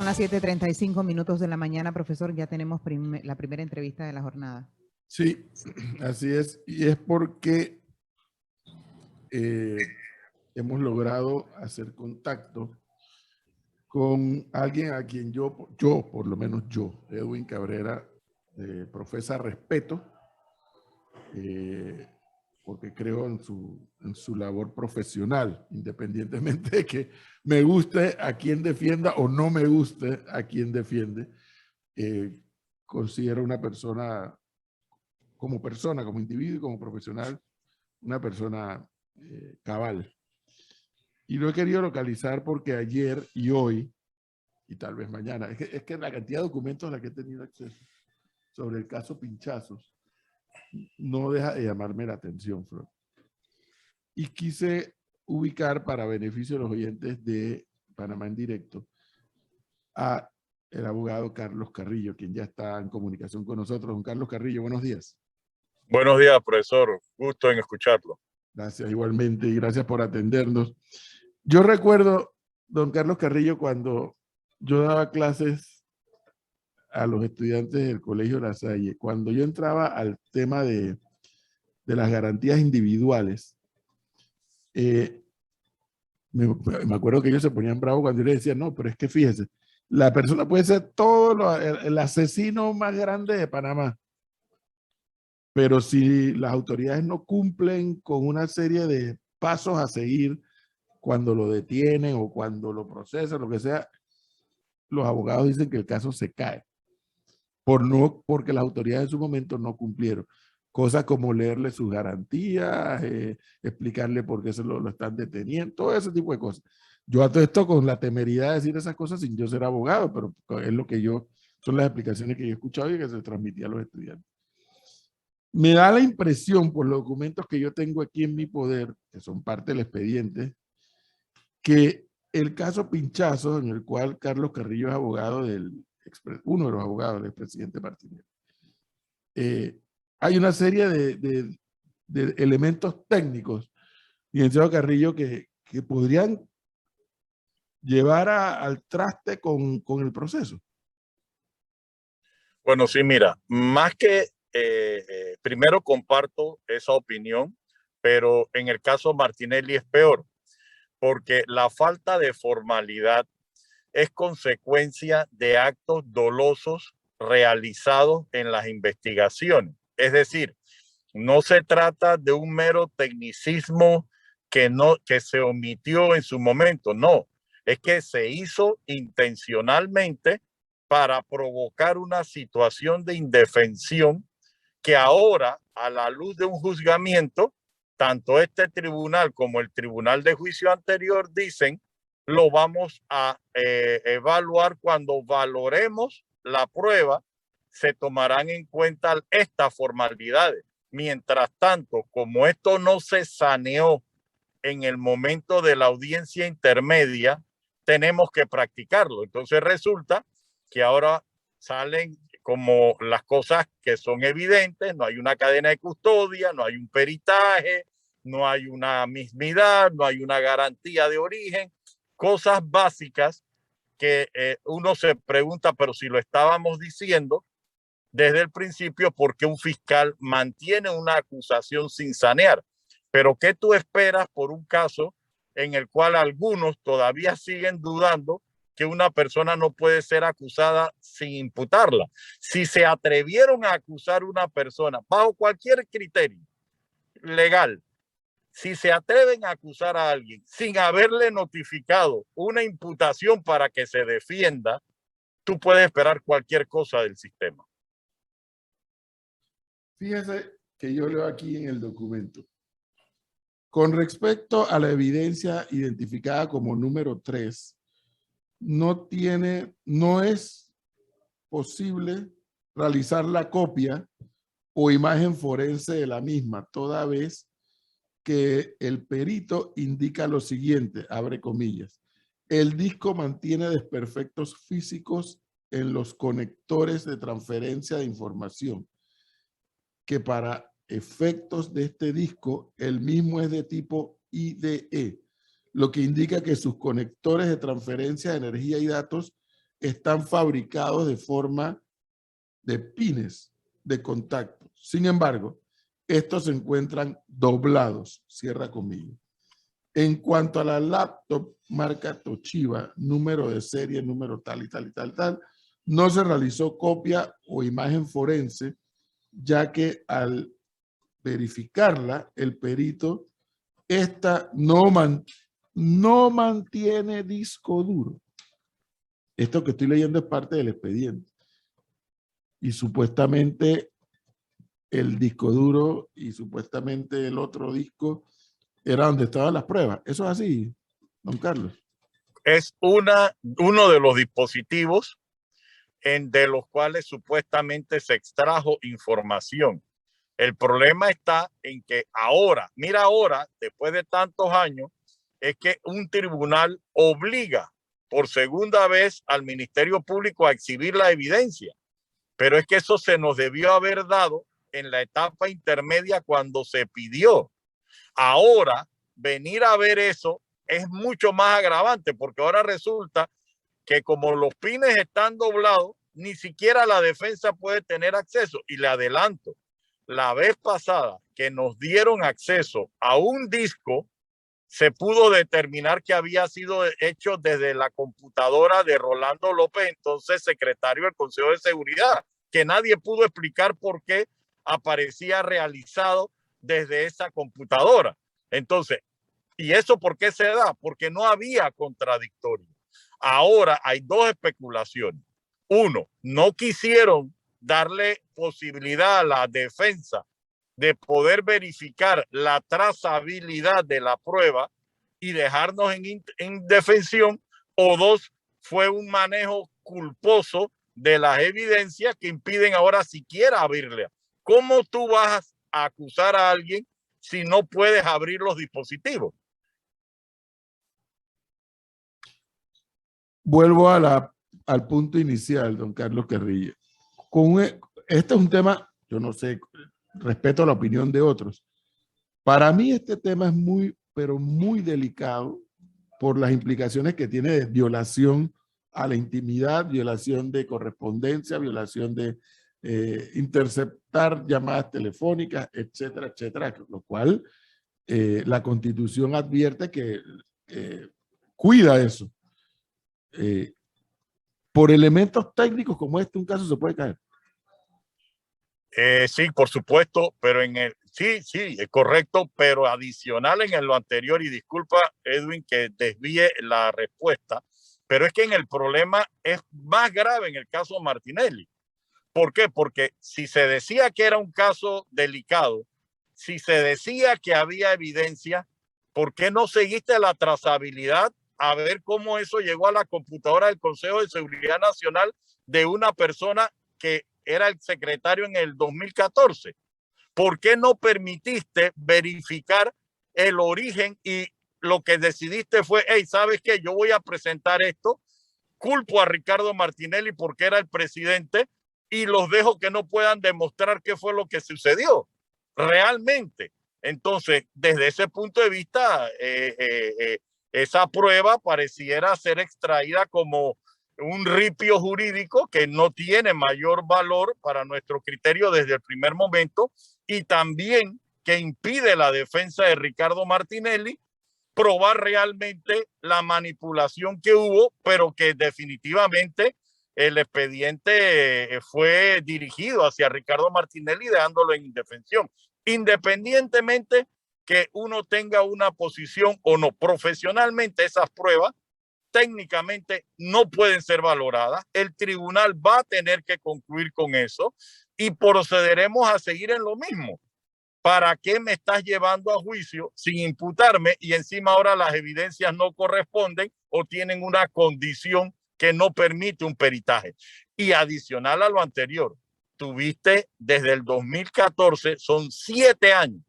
las 7:35 de la mañana, profesor. Ya tenemos la primera entrevista de la jornada. Sí, así es. Y es porque hemos logrado hacer contacto con alguien a quien yo, por lo menos yo, Edwin Cabrera, profesa respeto, porque creo en su labor profesional, independientemente de que me guste a quien defienda o no me guste a quien defiende. Considero una persona, como individuo y como profesional, una persona cabal. Y lo he querido localizar porque ayer y hoy, y tal vez mañana, es que la cantidad de documentos a la que he tenido acceso sobre el caso Pinchazos no deja de llamarme la atención, Flor. Y quise ubicar, para beneficio de los oyentes de Panamá en Directo, a el abogado Carlos Carrillo, quien ya está en comunicación con nosotros. Don Carlos Carrillo, buenos días. Buenos días, profesor. Gusto en escucharlo. Gracias, igualmente, y gracias por atendernos. Yo recuerdo, don Carlos Carrillo, cuando yo daba clases a los estudiantes del Colegio La Salle, cuando yo entraba al tema de las garantías individuales, me acuerdo que ellos se ponían bravos cuando yo les decía, no, pero es que fíjese, la persona puede ser el asesino más grande de Panamá, pero si las autoridades no cumplen con una serie de pasos a seguir cuando lo detienen o cuando lo procesan, lo que sea, los abogados dicen que el caso se cae porque las autoridades en su momento no cumplieron. Cosas como leerle sus garantías, explicarle por qué se lo están deteniendo, todo ese tipo de cosas. Yo a todo esto con la temeridad de decir esas cosas sin yo ser abogado, pero es lo que son las explicaciones que yo he escuchado y que se transmitía a los estudiantes. Me da la impresión, por los documentos que yo tengo aquí en mi poder, que son parte del expediente, que el caso Pinchazos, en el cual Carlos Carrillo es abogado uno de los abogados del expresidente Martínez, hay una serie de elementos técnicos, licenciado Carrillo, que podrían llevar al traste con el proceso. Bueno, sí, mira, más que primero comparto esa opinión, pero en el caso Martinelli es peor, porque la falta de formalidad es consecuencia de actos dolosos realizados en las investigaciones. Es decir, no se trata de un mero tecnicismo que se omitió en su momento, no, es que se hizo intencionalmente para provocar una situación de indefensión que ahora, a la luz de un juzgamiento, tanto este tribunal como el tribunal de juicio anterior dicen, lo vamos a evaluar cuando valoremos la prueba, se tomarán en cuenta estas formalidades. Mientras tanto, como esto no se saneó en el momento de la audiencia intermedia, tenemos que practicarlo. Entonces resulta que ahora salen como las cosas que son evidentes, no hay una cadena de custodia, no hay un peritaje, no hay una mismidad, no hay una garantía de origen, cosas básicas que uno se pregunta, pero si lo estábamos diciendo desde el principio, ¿por qué un fiscal mantiene una acusación sin sanear? Pero ¿qué tú esperas por un caso en el cual algunos todavía siguen dudando que una persona no puede ser acusada sin imputarla? Si se atrevieron a acusar a una persona bajo cualquier criterio legal, si se atreven a acusar a alguien sin haberle notificado una imputación para que se defienda, tú puedes esperar cualquier cosa del sistema. Fíjese que yo leo aquí en el documento. Con respecto a la evidencia identificada como número 3, no es posible realizar la copia o imagen forense de la misma, toda vez que el perito indica lo siguiente, abre comillas, el disco mantiene desperfectos físicos en los conectores de transferencia de información, que para efectos de este disco, el mismo es de tipo IDE, lo que indica que sus conectores de transferencia de energía y datos están fabricados de forma de pines de contacto. Sin embargo, estos se encuentran doblados, cierra comillas. En cuanto a la laptop marca Toshiba, número de serie, número tal y tal y tal, tal, no se realizó copia o imagen forense, ya que al verificarla, el perito, esta no mantiene disco duro. Esto que estoy leyendo es parte del expediente. Y supuestamente el disco duro y supuestamente el otro disco era donde estaban las pruebas. Eso es así, don Carlos. Es uno de los dispositivos de los cuales supuestamente se extrajo información. El problema está en que ahora, mira ahora, después de tantos años, es que un tribunal obliga por segunda vez al Ministerio Público a exhibir la evidencia. Pero es que eso se nos debió haber dado en la etapa intermedia cuando se pidió. Ahora, venir a ver eso es mucho más agravante, porque ahora resulta que como los pines están doblados, ni siquiera la defensa puede tener acceso. Y le adelanto, la vez pasada que nos dieron acceso a un disco, se pudo determinar que había sido hecho desde la computadora de Rolando López, entonces secretario del Consejo de Seguridad, que nadie pudo explicar por qué aparecía realizado desde esa computadora. Entonces, ¿y eso por qué se da? Porque no había contradictorio. Ahora hay dos especulaciones. Uno, no quisieron darle posibilidad a la defensa de poder verificar la trazabilidad de la prueba y dejarnos en indefensión, o dos, fue un manejo culposo de las evidencias que impiden ahora siquiera abrirla. ¿Cómo tú vas a acusar a alguien si no puedes abrir los dispositivos? Vuelvo al punto inicial, don Carlos Carrillo. Este es un tema, yo no sé, respeto la opinión de otros. Para mí este tema es muy, pero muy delicado por las implicaciones que tiene de violación a la intimidad, violación de correspondencia, violación de interceptar llamadas telefónicas, etcétera, etcétera, lo cual la Constitución advierte que cuida eso. Por elementos técnicos como este, un caso se puede caer. Sí, por supuesto, pero sí, es correcto, pero adicional en lo anterior, y disculpa, Edwin, que desvíe la respuesta, pero es que en el problema es más grave en el caso Martinelli. ¿Por qué? Porque si se decía que era un caso delicado, si se decía que había evidencia, ¿por qué no seguiste la trazabilidad a ver cómo eso llegó a la computadora del Consejo de Seguridad Nacional de una persona que era el secretario en el 2014? ¿Por qué no permitiste verificar el origen y lo que decidiste fue, hey, ¿sabes qué? Yo voy a presentar esto, culpo a Ricardo Martinelli porque era el presidente y los dejo que no puedan demostrar qué fue lo que sucedió realmente? Entonces, desde ese punto de vista, esa prueba pareciera ser extraída como un ripio jurídico que no tiene mayor valor para nuestro criterio desde el primer momento, y también que impide la defensa de Ricardo Martinelli probar realmente la manipulación que hubo, pero que definitivamente el expediente fue dirigido hacia Ricardo Martinelli, dejándolo en indefensión, independientemente que uno tenga una posición o no. Profesionalmente esas pruebas técnicamente no pueden ser valoradas. El tribunal va a tener que concluir con eso y procederemos a seguir en lo mismo. ¿Para qué me estás llevando a juicio sin imputarme y encima ahora las evidencias no corresponden o tienen una condición que no permite un peritaje? Y adicional a lo anterior, tuviste desde el 2014, son 7 años,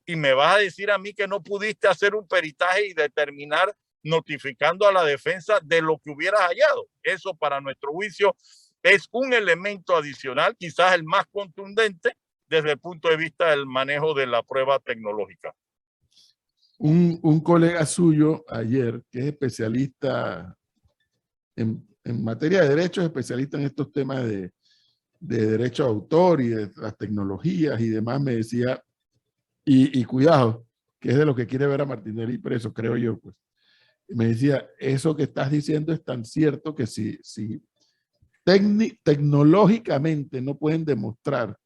y me vas a decir a mí que no pudiste hacer un peritaje y determinar notificando a la defensa de lo que hubieras hallado. Eso, para nuestro juicio, es un elemento adicional, quizás el más contundente desde el punto de vista del manejo de la prueba tecnológica. Un colega suyo ayer, que es especialista en en materia de derecho es especialista en estos temas de derecho de autor y de las tecnologías y demás, me decía, y cuidado, que es de lo que quiere ver a Martinelli preso, creo yo, pues. Me decía, eso que estás diciendo es tan cierto que si tecnológicamente no pueden demostrar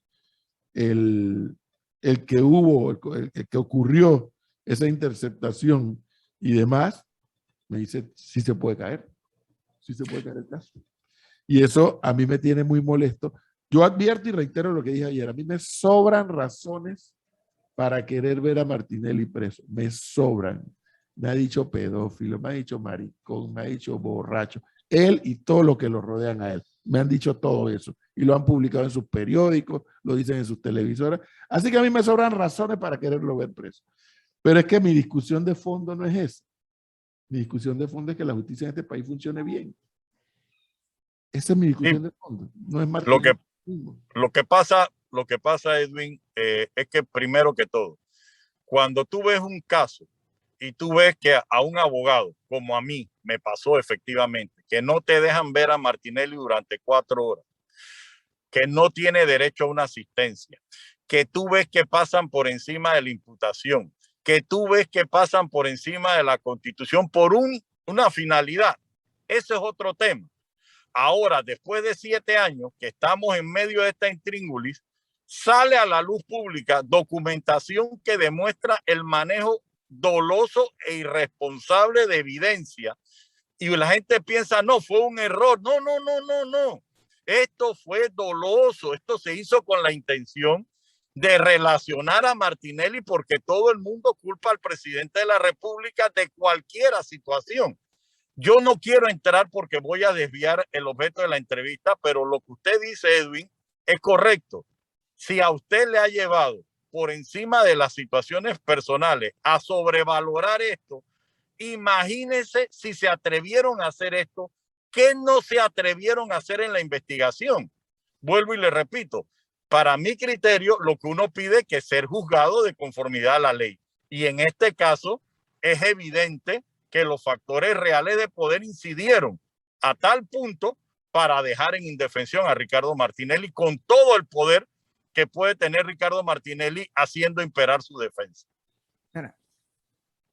el que hubo, el que ocurrió esa interceptación y demás, me dice, sí se puede caer el caso. Y eso a mí me tiene muy molesto. Yo advierto y reitero lo que dije ayer, a mí me sobran razones para querer ver a Martinelli preso, me sobran. Me ha dicho pedófilo, me ha dicho maricón, me ha dicho borracho, él y todo lo que lo rodean a él. Me han dicho todo eso y lo han publicado en sus periódicos, lo dicen en sus televisoras. Así que a mí me sobran razones para quererlo ver preso. Pero es que mi discusión de fondo no es esa. Mi discusión de fondo es que la justicia en este país funcione bien. Esa es mi discusión de fondo. No es Martinelli. Lo que pasa, Edwin, es que primero que todo, cuando tú ves un caso y tú ves que a un abogado, como a mí me pasó efectivamente, que no te dejan ver a Martinelli durante 4 horas, que no tiene derecho a una asistencia, que tú ves que pasan por encima de la imputación, que tú ves que pasan por encima de la Constitución por una finalidad. Ese es otro tema. Ahora, después de 7 años que estamos en medio de esta intríngulis, sale a la luz pública documentación que demuestra el manejo doloso e irresponsable de evidencia. Y la gente piensa, no, fue un error. No, no, no, no, no. Esto fue doloso. Esto se hizo con la intención de relacionar a Martinelli porque todo el mundo culpa al presidente de la República de cualquier situación. Yo no quiero entrar porque voy a desviar el objeto de la entrevista, pero lo que usted dice, Edwin, es correcto. Si a usted le ha llevado por encima de las situaciones personales a sobrevalorar esto, imagínese si se atrevieron a hacer esto, ¿qué no se atrevieron a hacer en la investigación? Vuelvo y le repito, para mi criterio, lo que uno pide es que ser juzgado de conformidad a la ley. Y en este caso es evidente que los factores reales de poder incidieron a tal punto para dejar en indefensión a Ricardo Martinelli con todo el poder que puede tener Ricardo Martinelli haciendo imperar su defensa.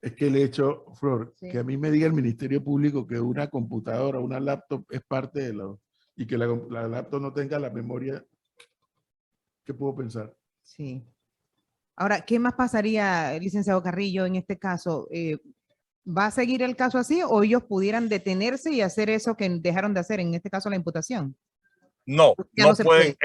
Es que el hecho, Flor, Sí. que a mí me diga el Ministerio Público que una computadora, una laptop es parte de y que la laptop no tenga la memoria, ¿qué puedo pensar? Sí. Ahora, ¿qué más pasaría, licenciado Carrillo, en este caso? ¿Va a seguir el caso así o ellos pudieran detenerse y hacer eso que dejaron de hacer, en este caso la imputación? No, Ya no se puede.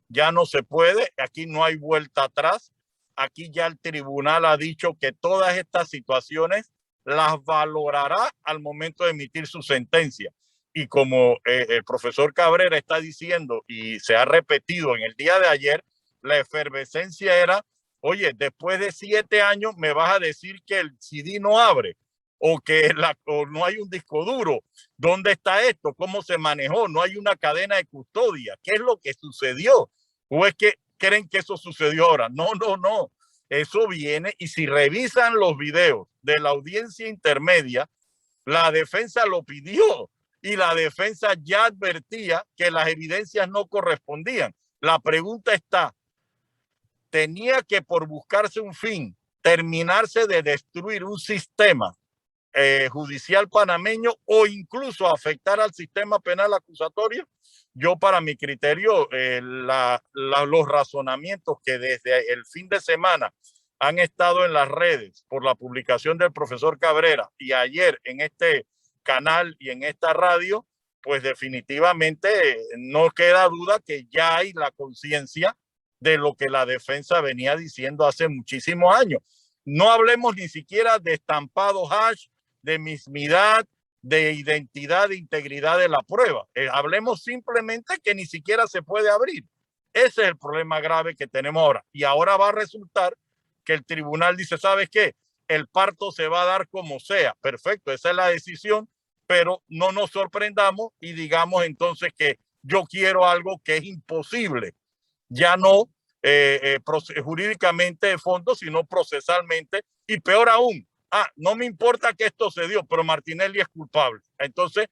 ya no se puede, aquí no hay vuelta atrás, aquí ya el tribunal ha dicho que todas estas situaciones las valorará al momento de emitir su sentencia. Y como el profesor Cabrera está diciendo y se ha repetido en el día de ayer, la efervescencia era, oye, después de 7 años me vas a decir que el CD no abre o que o no hay un disco duro. ¿Dónde está esto? ¿Cómo se manejó? No hay una cadena de custodia. ¿Qué es lo que sucedió? ¿O es que creen que eso sucedió ahora? No, no, no. Eso viene y si revisan los videos de la audiencia intermedia, la defensa lo pidió y la defensa ya advertía que las evidencias no correspondían. La pregunta está, ¿tenía que por buscarse un fin terminarse de destruir un sistema judicial panameño o incluso afectar al sistema penal acusatorio? Yo, para mi criterio, los razonamientos que desde el fin de semana han estado en las redes por la publicación del profesor Cabrera y ayer en este canal y en esta radio, pues definitivamente no queda duda que ya hay la conciencia de lo que la defensa venía diciendo hace muchísimos años. No hablemos ni siquiera de estampado hash, de mismidad, de identidad, de integridad de la prueba. Hablemos simplemente que ni siquiera se puede abrir. Ese es el problema grave que tenemos ahora. Y ahora va a resultar que el tribunal dice, ¿sabes qué? El parto se va a dar como sea. Perfecto, esa es la decisión, pero no nos sorprendamos y digamos entonces que yo quiero algo que es imposible. Ya no jurídicamente de fondo, sino procesalmente. Y peor aún, no me importa que esto se dio, pero Martinelli es culpable. Entonces,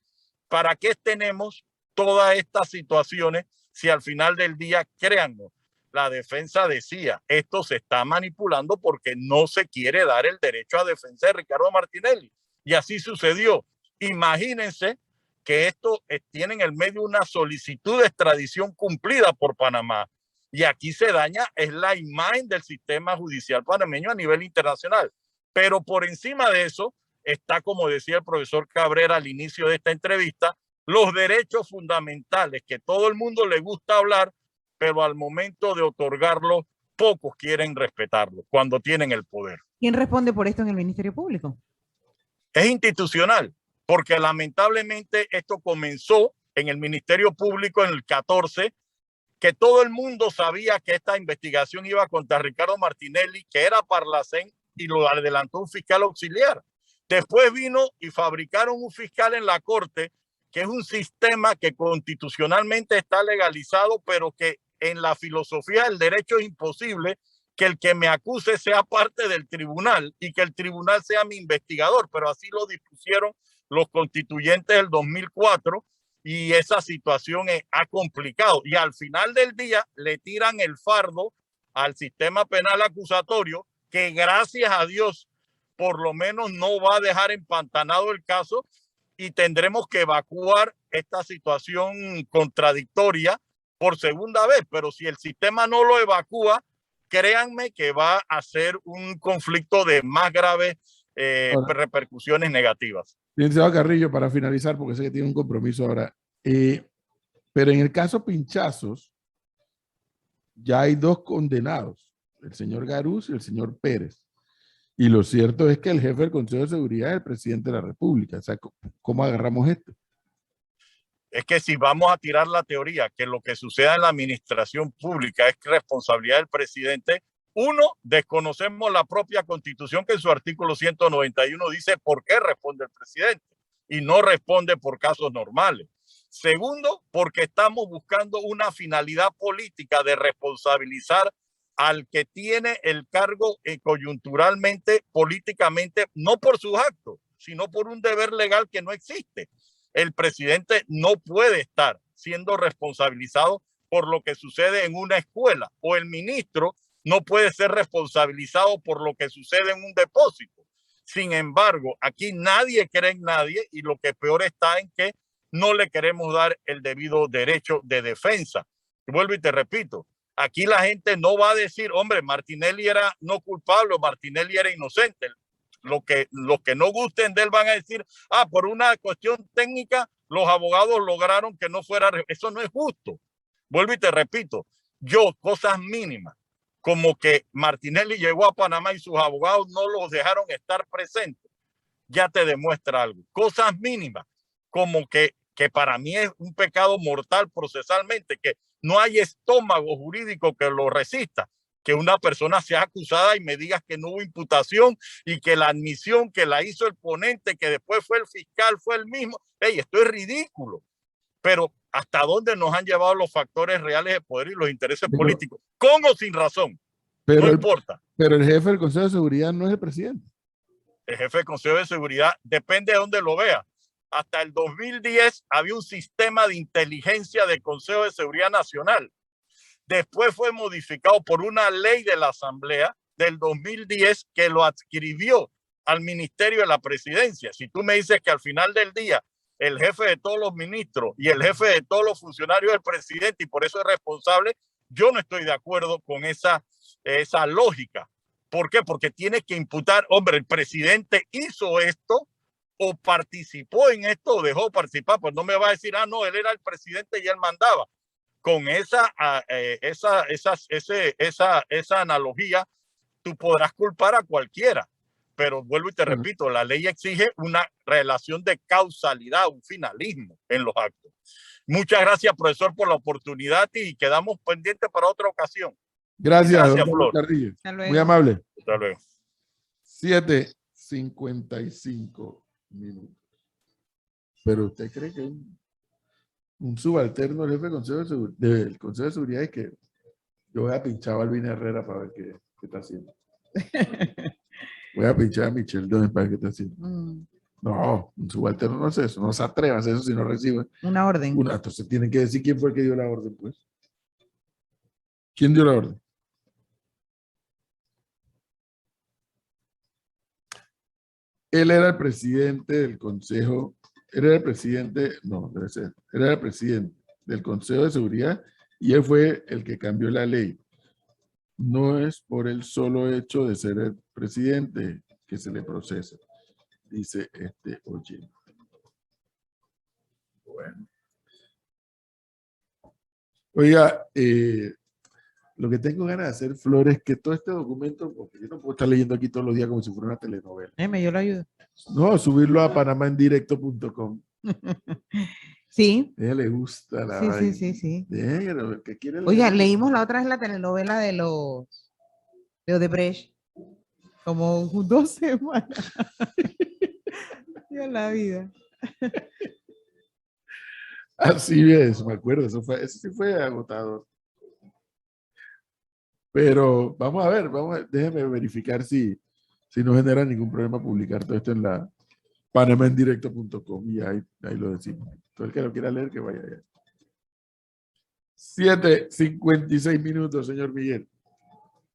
¿Para qué tenemos todas estas situaciones si al final del día, créannos, la defensa decía, esto se está manipulando porque no se quiere dar el derecho a defensa de Ricardo Martinelli? Y así sucedió. Imagínense que esto tiene en el medio una solicitud de extradición cumplida por Panamá. Y aquí se daña es la imagen del sistema judicial panameño a nivel internacional. Pero por encima de eso está, como decía el profesor Cabrera al inicio de esta entrevista, los derechos fundamentales que todo el mundo le gusta hablar, pero al momento de otorgarlos, pocos quieren respetarlo cuando tienen el poder. ¿Quién responde por esto en el Ministerio Público? Es institucional, porque lamentablemente esto comenzó en el Ministerio Público en el 14, que todo el mundo sabía que esta investigación iba contra Ricardo Martinelli, que era Parlacén, y lo adelantó un fiscal auxiliar. Después vino y fabricaron un fiscal en la Corte, que es un sistema que constitucionalmente está legalizado, pero que en la filosofía del derecho es imposible que el que me acuse sea parte del tribunal y que el tribunal sea mi investigador, pero así lo dispusieron los constituyentes del 2004 y esa situación ha complicado. Y al final del día le tiran el fardo al sistema penal acusatorio, que gracias a Dios por lo menos no va a dejar empantanado el caso y tendremos que evacuar esta situación contradictoria por segunda vez. Pero si el sistema no lo evacúa, créanme que va a ser un conflicto de más graves repercusiones negativas. Licenciado Carrillo, para finalizar, porque sé que tiene un compromiso ahora, pero en el caso Pinchazos, ya hay dos condenados, el señor Garús y el señor Pérez. Y lo cierto es que el jefe del Consejo de Seguridad es el presidente de la República. O sea, ¿cómo agarramos esto? Es que si vamos a tirar la teoría que lo que suceda en la administración pública es responsabilidad del presidente, uno, desconocemos la propia Constitución, que en su artículo 191 dice por qué responde el presidente y no responde por casos normales. Segundo, porque estamos buscando una finalidad política de responsabilizar al que tiene el cargo coyunturalmente, políticamente, no por sus actos, sino por un deber legal que no existe. El presidente no puede estar siendo responsabilizado por lo que sucede en una escuela, o el ministro no puede ser responsabilizado por lo que sucede en un depósito. Sin embargo, aquí nadie cree en nadie y lo que peor está en que no le queremos dar el debido derecho de defensa. Y vuelvo y te repito, aquí la gente no va a decir, hombre, Martinelli era no culpable o Martinelli era inocente. Los que no gusten de él van a decir, por una cuestión técnica, los abogados lograron que no fuera. Eso no es justo. Vuelvo y te repito, cosas mínimas, como que Martinelli llegó a Panamá y sus abogados no los dejaron estar presentes, ya te demuestra algo. Cosas mínimas, como que para mí es un pecado mortal procesalmente, que no hay estómago jurídico que lo resista, que una persona sea acusada y me digas que no hubo imputación y que la admisión que la hizo el ponente, que después fue el fiscal, fue el mismo. Esto es ridículo. Pero ¿hasta dónde nos han llevado los factores reales de poder y los intereses políticos? ¿Con o sin razón? Pero no importa. Pero el jefe del Consejo de Seguridad no es el presidente. El jefe del Consejo de Seguridad depende de dónde lo vea. Hasta el 2010 había un sistema de inteligencia del Consejo de Seguridad Nacional. Después fue modificado por una ley de la Asamblea del 2010 que lo adscribió al Ministerio de la Presidencia. Si tú me dices que al final del día el jefe de todos los ministros y el jefe de todos los funcionarios del presidente y por eso es responsable, yo no estoy de acuerdo con esa lógica. ¿Por qué? Porque tiene que imputar, hombre, el presidente hizo esto o participó en esto o dejó participar. Pues no me va a decir, no, él era el presidente y él mandaba. Con esa analogía, tú podrás culpar a cualquiera, pero vuelvo y te repito, la ley exige una relación de causalidad, un finalismo en los actos. Muchas gracias, profesor, por la oportunidad y quedamos pendientes para otra ocasión. Gracias Flor. Carrillo. Muy amable. Hasta luego. 7:55 minutos. Pero usted cree que un subalterno del jefe del Consejo de Seguridad es que yo voy a pinchar a Balvin Herrera para ver qué está haciendo. Voy a pinchar a Michelle Dones para ver qué está haciendo. No, un subalterno no hace eso, no se atreve a hacer eso si no recibe una orden. una. Entonces tienen que decir quién fue el que dio la orden, pues. ¿Quién dio la orden? Él era el presidente del consejo, él era el presidente, no, debe ser, él era el presidente del Consejo de Seguridad y él fue el que cambió la ley. No es por el solo hecho de ser el presidente que se le procesa, dice este oyente. Bueno. Oiga, lo que tengo ganas de hacer, Flor, es que todo este documento, porque yo no puedo estar leyendo aquí todos los días como si fuera una telenovela. Yo lo ayudo. No, subirlo a panamaendirecto.com. Sí. A ella le gusta la Sí, vaina. sí. Déjalo, que quiere Oiga, leer. leímos la otra vez la telenovela de Odebrecht, como 2 semanas. Dios la vida. Así es, me acuerdo, eso sí fue agotador. Pero vamos a ver, déjeme verificar si no genera ningún problema publicar todo esto en la panamaendirecto.com y ahí lo decimos. Todo el que lo quiera leer, que vaya allá. 7:56 minutos, señor Miguel.